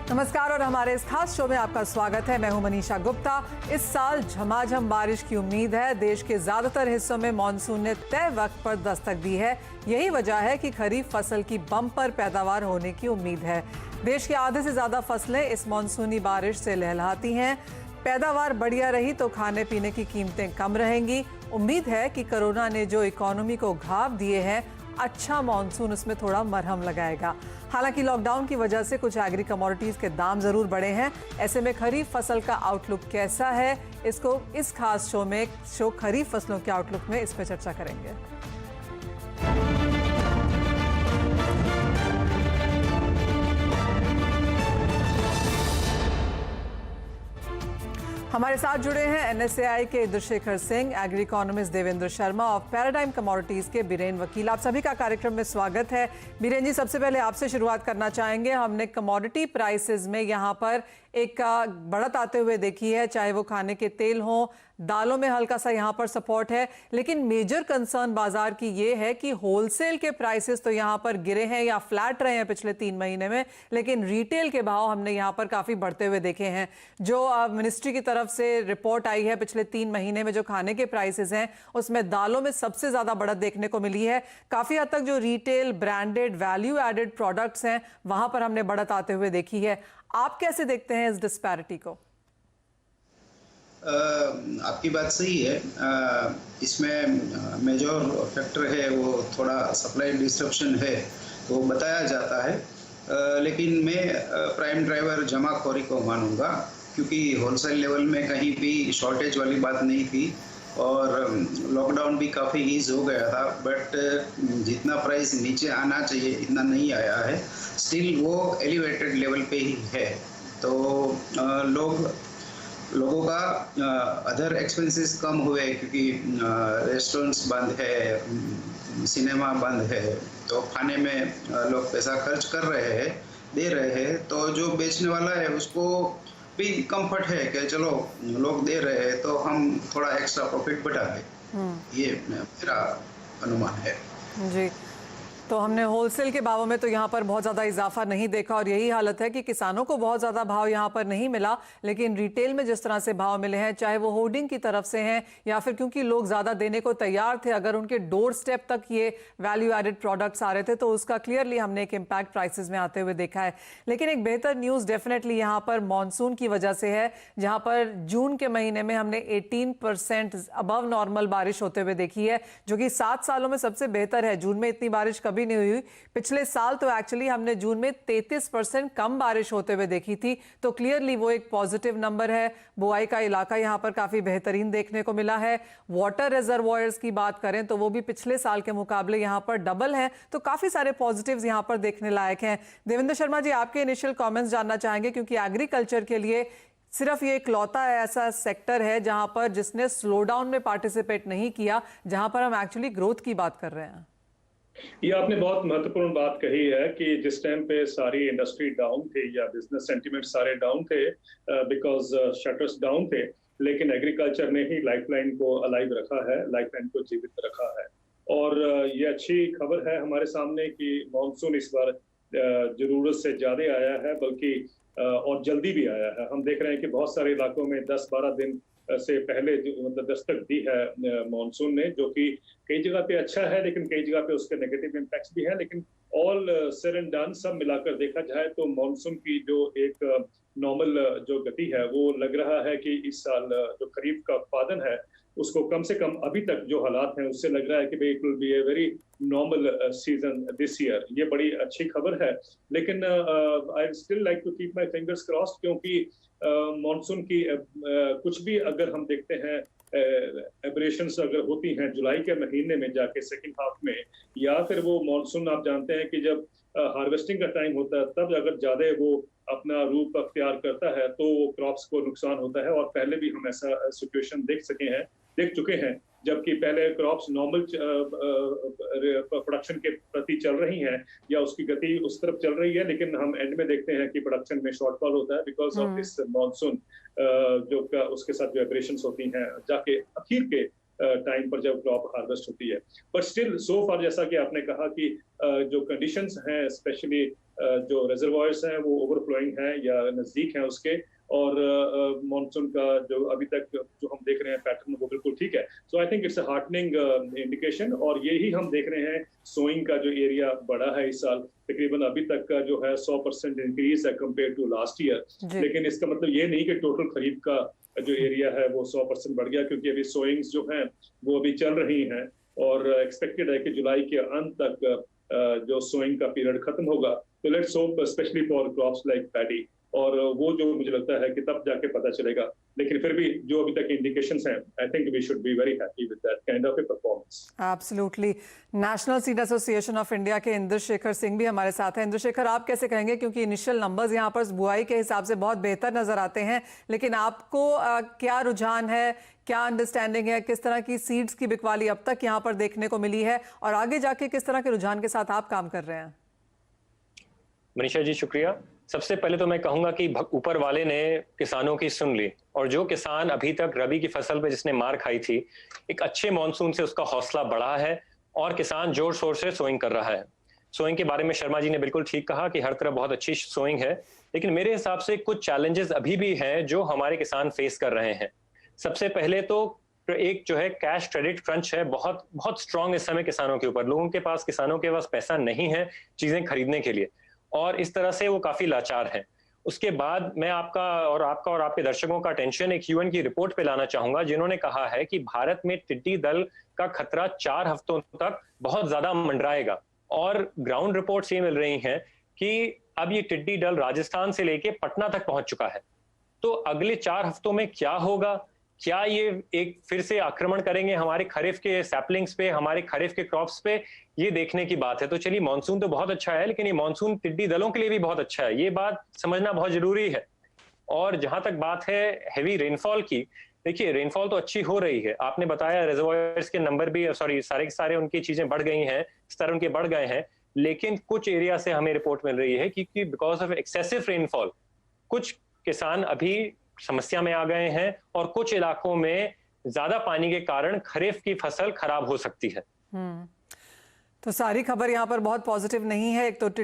नमस्कार और हमारे इस खास शो में आपका स्वागत है। मैं हूं मनीषा गुप्ता। इस साल झमाझम बारिश की उम्मीद है। देश के ज्यादातर हिस्सों में मानसून ने तय वक्त पर दस्तक दी है। यही वजह है कि खरीफ फसल की बम्पर पैदावार होने की उम्मीद है। देश के आधे से ज्यादा फसलें इस मानसूनी बारिश से लहलहाती हैं। पैदावार बढ़िया रही तो खाने पीने की कीमतें कम रहेंगी। उम्मीद है कि कोरोना ने जो इकोनॉमी को घाव दिए हैं, अच्छा मानसून उसमें थोड़ा मरहम लगाएगा। हालांकि लॉकडाउन की वजह से कुछ एग्री कमोडिटीज के दाम जरूर बढ़े हैं। ऐसे में खरीफ फसल का आउटलुक कैसा है, इसको इस खास शो खरीफ फसलों के आउटलुक में इस पर चर्चा करेंगे। हमारे साथ जुड़े हैं एनएसएआई के इंद्रशेखर सिंह, एग्री इकोनॉमिस्ट देवेंद्र शर्मा और पैराडाइम कमोडिटीज के बीरेन वकील। आप सभी का कार्यक्रम में स्वागत है। बीरेन जी, सबसे पहले आपसे शुरुआत करना चाहेंगे। हमने कमोडिटी प्राइसेस में यहाँ पर एक बढ़त आते हुए देखी है, चाहे वो खाने के तेल हो, दालों में हल्का सा यहाँ पर सपोर्ट है, लेकिन मेजर कंसर्न बाजार की ये है कि होलसेल के प्राइसेस तो यहाँ पर गिरे हैं या फ्लैट रहे हैं पिछले 3 महीने में, लेकिन रिटेल के भाव हमने यहाँ पर काफी बढ़ते हुए देखे हैं। जो मिनिस्ट्री की तरफ से रिपोर्ट आई है पिछले 3 महीने में, जो खाने के प्राइसेस हैं उसमें दालों में सबसे ज्यादा बढ़त देखने को मिली है। काफी हद तक जो retail branded value added products हैं वहां पर हमने बढ़त आते हुए देखी है। आप कैसे देखते हैं इस डिस्पैरिटी को? आपकी बात सही है। इसमें मेजर फैक्टर है वो थोड़ा सप्लाई डिस्ट्रप्शन है, वो बताया जाता है। लेकिन मैं प्राइम ड्राइवर जमाखोरी को मानूंगा, क्योंकि होलसेल लेवल में कहीं भी शॉर्टेज वाली बात नहीं थी और लॉकडाउन भी काफ़ी ईज हो गया था। बट जितना प्राइस नीचे आना चाहिए इतना नहीं आया है, स्टिल वो एलिवेटेड लेवल पे ही है। तो लोगों का अदर एक्सपेंसेस कम हुए, क्योंकि रेस्टोरेंट्स बंद है, सिनेमा बंद है, तो खाने में लोग पैसा खर्च कर रहे हैं, दे रहे हैं। तो जो बेचने वाला है उसको भी कंफर्ट है कि चलो लोग दे रहे हैं तो हम थोड़ा एक्स्ट्रा प्रॉफिट बढ़ा लें। ये मेरा अनुमान है जी। तो हमने होलसेल के भावों में तो यहाँ पर बहुत ज़्यादा इजाफा नहीं देखा और यही हालत है कि किसानों को बहुत ज़्यादा भाव यहाँ पर नहीं मिला, लेकिन रिटेल में जिस तरह से भाव मिले हैं, चाहे वो होर्डिंग की तरफ से हैं या फिर क्योंकि लोग ज़्यादा देने को तैयार थे, अगर उनके डोर स्टेप तक ये वैल्यू एडेड प्रोडक्ट्स आ रहे थे तो उसका क्लियरली हमने एक इम्पैक्ट प्राइसेस में आते हुए देखा है। लेकिन एक बेहतर न्यूज़ डेफिनेटली यहाँ पर मानसून की वजह से है, जहाँ पर जून के महीने में हमने 18% अबव नॉर्मल बारिश होते हुए देखी है, जो कि 7 सालों में सबसे बेहतर है। जून में इतनी बारिश कभी नहीं हुई। पिछले साल तो एक्चुअली हमने जून में 33% कम बारिश होते हुए देखी थी, तो क्लियरली वो एक पॉजिटिव नंबर है। बुआई का इलाका यहाँ पर काफी बेहतरीन देखने को मिला है। वाटर रिजर्वॉयर्स की बात करें तो वो भी पिछले साल के मुकाबले यहाँ पर डबल है, तो काफी सारे पॉजिटिव्स यहाँ पर देखने लायक हैं। देवेंद्र शर्मा जी, आपके इनिशियल कॉमेंट्स जानना चाहेंगे, क्योंकि एग्रीकल्चर के लिए सिर्फ ये इकलौता ऐसा सेक्टर है जहां पर जिसने स्लो डाउन में पार्टिसिपेट नहीं किया, जहां पर हम एक्चुअली ग्रोथ की बात कर रहे हैं। ये आपने बहुत महत्वपूर्ण बात कही है कि जिस टाइम पे सारी इंडस्ट्री डाउन थी या बिजनेस सेंटीमेंट सारे डाउन थे, बिकॉज शटर्स डाउन थे, लेकिन एग्रीकल्चर ने ही लाइफलाइन को अलाइव रखा है, लाइफलाइन को जीवित रखा है। और ये अच्छी खबर है हमारे सामने कि मानसून इस बार जरूरत से ज्यादा आया है, बल्कि और जल्दी भी आया है। हम देख रहे हैं कि बहुत सारे इलाकों में 10-12 दिन से पहले मतलब दस्तक दी है मानसून ने, जो कि कई जगह पे अच्छा है, लेकिन कई जगह पे उसके नेगेटिव इम्पैक्ट्स भी है। लेकिन ऑल सेड एंड डन सब मिलाकर देखा जाए तो मानसून की जो एक नॉर्मल जो गति है, वो लग रहा है कि इस साल जो खरीफ का उत्पादन है उसको कम से कम अभी तक जो हालात हैं उससे लग रहा है कि it will be a very normal season this year. ये बड़ी अच्छी खबर है, लेकिन I still like to keep my fingers crossed, क्योंकि मानसून की कुछ भी अगर हम देखते हैं एब्रेशंस अगर होती हैं जुलाई के महीने में जाके सेकंड हाफ में, या फिर वो मानसून आप जानते हैं कि जब हार्वेस्टिंग का टाइम होता है तब अगर ज्यादा वो अपना रूप अख्तियार करता है तो क्रॉप्स को नुकसान होता है। और पहले भी हम ऐसा सिचुएशन देख चुके हैं, जबकि पहले क्रॉप्स नॉर्मल प्रोडक्शन के प्रति चल रही हैं या उसकी गति उस तरफ चल रही है, लेकिन हम एंड में देखते हैं कि प्रोडक्शन में शॉर्टफॉल होता है बिकॉज ऑफ दिस मानसून, जो उसके साथ जो एब्रेशंस होती हैं जाके आखिर के टाइम पर जब क्रॉप हार्वेस्ट होती है। बट स्टिल सो फार जैसा कि आपने कहा कि जो कंडीशंस हैं, स्पेशली जो रिजर्वॉयर्स हैं वो ओवरफ्लोइंग हैं या नजदीक हैं उसके, और मॉनसून का जो अभी तक जो हम देख रहे हैं पैटर्न वो बिल्कुल ठीक है। So I think it's a heartening indication, और यही हम देख रहे हैं सोइंग का जो एरिया बढ़ा है इस साल, तकरीबन अभी तक का जो है 100% इंक्रीज है कंपेयर टू लास्ट ईयर। लेकिन इसका मतलब ये नहीं कि टोटल खरीफ का जो एरिया है वो 100% बढ़ गया, क्योंकि अभी सोइंग्स जो हैं वो अभी चल रही हैं, और एक्सपेक्टेड है कि जुलाई के अंत तक जो सोइंग का पीरियड खत्म होगा। तो let's hope specially for crops like paddy, और वो जो मुझे लगता है कि तब जाके पता चलेगा। लेकिन फिर भी जो अभी तक इंडिकेशंस हैं, I think we should be very happy with that kind of a performance. Absolutely. National seed association of India के इंद्रशेखर सिंह भी हमारे साथ हैं। इंद्रशेखर, आप कैसे कहेंगे, क्योंकि इनिशियल नंबर्स यहाँ पर बुआई के हिसाब से बहुत बेहतर नजर आते हैं, लेकिन आपको क्या रुझान है, क्या अंडरस्टैंडिंग है, किस तरह की सीड्स की बिकवाली अब तक यहाँ पर देखने को मिली है, और आगे जाके किस तरह के रुझान के साथ आप काम कर रहे हैं? मनीषा जी शुक्रिया। सबसे पहले तो मैं कहूंगा कि ऊपर वाले ने किसानों की सुन ली, और जो किसान अभी तक रबी की फसल पे जिसने मार खाई थी, एक अच्छे मॉनसून से उसका हौसला बढ़ा है और किसान जोर शोर से सोइंग कर रहा है। सोइंग के बारे में शर्मा जी ने बिल्कुल ठीक कहा कि हर तरफ बहुत अच्छी सोइंग है, लेकिन मेरे हिसाब से कुछ चैलेंजेस अभी भी हैं जो हमारे किसान फेस कर रहे हैं। सबसे पहले तो एक जो है कैश क्रेडिट क्रंच है, बहुत बहुत स्ट्रांग इस समय किसानों के ऊपर। लोगों के पास, किसानों के पास पैसा नहीं है चीजें खरीदने के लिए, और इस तरह से वो काफी लाचार हैं। उसके बाद मैं आपका और आपके दर्शकों का अटेंशन एक यूएन की रिपोर्ट पे लाना चाहूंगा, जिन्होंने कहा है कि भारत में टिड्डी दल का खतरा 4 हफ्तों तक बहुत ज्यादा मंडराएगा। और ग्राउंड रिपोर्ट्स ये मिल रही हैं कि अब ये टिड्डी दल राजस्थान से लेके पटना तक पहुंच चुका है। तो अगले 4 हफ्तों में क्या होगा, क्या ये एक फिर से आक्रमण करेंगे हमारे खरीफ के सैपलिंग्स पे, हमारे खरीफ के क्रॉप्स पे, ये देखने की बात है। तो चलिए, मॉनसून तो बहुत अच्छा है, लेकिन ये मॉनसून टिड्डी दलों के लिए भी बहुत अच्छा है, ये बात समझना बहुत जरूरी है। और जहां तक बात है हेवी रेनफॉल की, देखिए रेनफॉल तो अच्छी हो रही है। आपने बताया रिजर्वॉयर्स के नंबर भी, सॉरी, सारे के सारे उनकी चीजें बढ़ गई हैं, स्तर उनके बढ़ गए हैं, लेकिन कुछ एरिया से हमें रिपोर्ट मिल रही है कि बिकॉज ऑफ एक्सेसिव रेनफॉल कुछ किसान अभी समस्या में आ गए हैं, और कुछ इलाकों में ज्यादा पानी के कारण खरीफ की फसल खराब हो सकती है। तो सारी खबर यहाँ पर बहुत पॉजिटिव नहीं है। एक तो